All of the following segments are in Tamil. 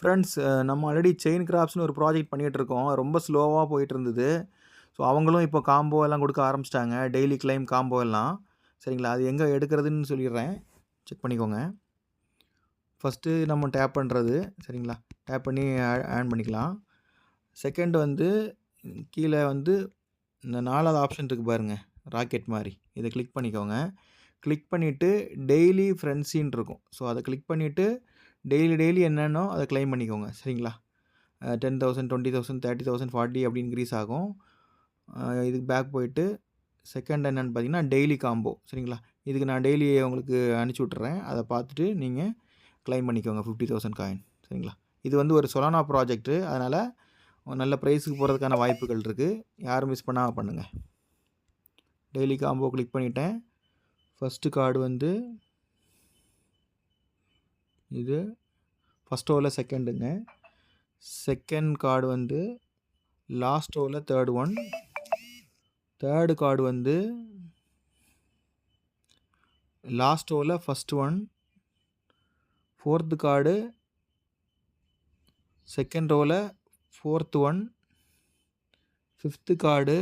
ஃப்ரெண்ட்ஸ், நம்ம ஆல்ரெடி செயின் கிராஃப்ட்ஸ்னு ஒரு ப்ராஜெக்ட் பண்ணிகிட்ருக்கோம். ரொம்ப ஸ்லோவாக போயிட்டுருந்தது. ஸோ அவங்களும் இப்போ காம்போ எல்லாம் கொடுக்க ஆரம்பிச்சிட்டாங்க. டெய்லி கிளைம் காம்போ எல்லாம். சரிங்களா? அது எங்கே எடுக்கிறதுன்னு சொல்லிடுறேன். செக் பண்ணிக்கோங்க. ஃபஸ்ட்டு நம்ம டேப் பண்ணுறது. சரிங்களா? டேப் பண்ணி ஆன் பண்ணிக்கலாம். செகண்ட் வந்து கீழே வந்து இந்த 4வது ஆப்ஷன் இருக்குது பாருங்கள், ராக்கெட் மாதிரி. இதை கிளிக் பண்ணிக்கோங்க. கிளிக் பண்ணிவிட்டு டெய்லி ஃப்ரெண்ட்ஸின்னு இருக்கும். ஸோ அதை கிளிக் பண்ணிவிட்டு டெய்லி என்னென்னோ அதை கிளைம் பண்ணிக்கோங்க. சரிங்களா? 10,000 20,000 30,000 40 அப்படி இன்க்ரீஸ் ஆகும். இதுக்கு பேக் போயிட்டு செகண்ட் என்னென்னு பார்த்தீங்கன்னா டெய்லி காம்போ. சரிங்களா? இதுக்கு நான் டெய்லி உங்களுக்கு அனுப்பிச்சி விட்றேன். அதை பார்த்துட்டு நீங்கள் கிளைம் பண்ணிக்கோங்க 50,000 காயின். சரிங்களா? இது வந்து ஒரு சொலானா ப்ராஜெக்ட்டு. அதனால் நல்ல ப்ரைஸுக்கு போகிறதுக்கான வாய்ப்புகள் இருக்குது. யாரும் மிஸ் பண்ணாமல் பண்ணுங்கள். டெய்லி காம்போ கிளிக் பண்ணிட்டேன். ஃபஸ்ட்டு கார்டு வந்து இது ஃபஸ்ட் ஓவரில் செகண்டுங்க. செகண்ட் கார்டு வந்து லாஸ்ட் ஓவரில் தேர்ட் ஒன். தேர்டு கார்டு வந்து லாஸ்ட் ஓவரில் first one. Fourth card second ரோவில் fourth one. Fifth card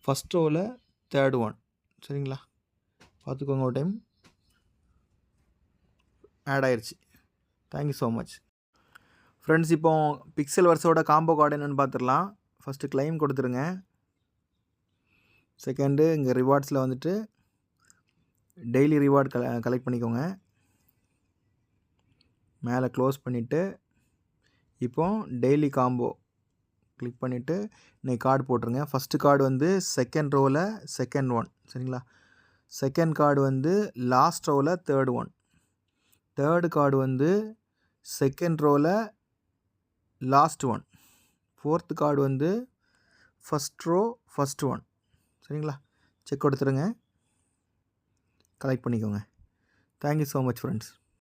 first ரோவில் தேர்ட் ஒன். சரிங்களா? பார்த்துக்கோங்க ஒரு டைம். ஆட் ஆயிடுச்சு. Thank you so much. ஃப்ரெண்ட்ஸ், இப்போ பிக்சல் வர்ஸோட காம்போ கார்டு என்னென்னு பார்த்துடலாம். ஃபஸ்ட்டு கிளைம் கொடுத்துருங்க. செகண்டு இங்கே ரிவார்ட்ஸில் வந்துட்டு டெய்லி ரிவார்டு கலெக்ட் பண்ணிக்கோங்க. மேலே க்ளோஸ் பண்ணிவிட்டு இப்போ டெய்லி காம்போ கிளிக் பண்ணிவிட்டு இன்றைக்கி கார்டு போட்டுருங்க. ஃபஸ்ட்டு கார்டு வந்து செகண்ட் ரோவில் செகண்ட் ஒன். சரிங்களா? செகண்ட் கார்டு வந்து லாஸ்ட் ரோவில் தேர்ட் ஒன். தேர்டு கார்டு வந்து செகண்ட் ரோவில் லாஸ்ட் ஒன். ஃபோர்த்து கார்டு வந்து ஃபஸ்ட் ரோ ஃபஸ்ட் ஒன். சரிங்களா? செக் கொடுத்துருங்க. கலெக்ட் பண்ணிக்கோங்க. Thank you so much friends.